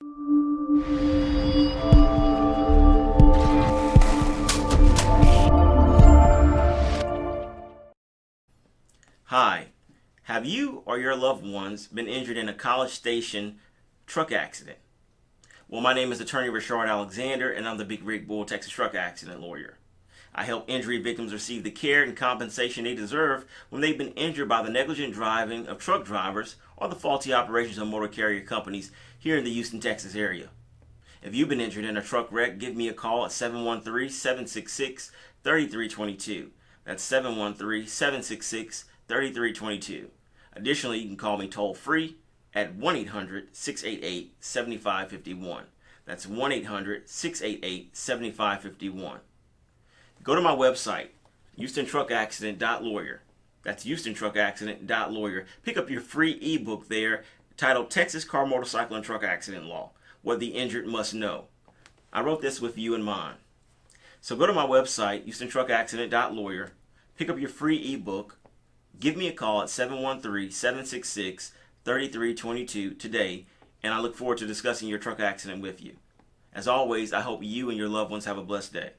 Hi, have you or your loved ones been injured in a College Station truck accident? Well, my name is attorney Reshard Alexander, and I'm the Big Rig Bull Texas truck accident lawyer. I help injury victims receive the care and compensation they deserve when they've been injured by the negligent driving of truck drivers or the faulty operations of motor carrier companies here in the Houston, Texas area. If you've been injured in a truck wreck, give me a call at 713-766-3322. That's 713-766-3322. Additionally, you can call me toll free at 1-800-688-7551. That's 1-800-688-7551. Go to my website, HoustonTruckAccident.lawyer. That's HoustonTruckAccident.lawyer. Pick up your free ebook there titled Texas Car, Motorcycle, and Truck Accident Law: What the Injured Must Know. I wrote this with you in mind. So go to my website, HoustonTruckAccident.lawyer. Pick up your free ebook. Give me a call at 713-766-3322 today, and I look forward to discussing your truck accident with you. As always, I hope you and your loved ones have a blessed day.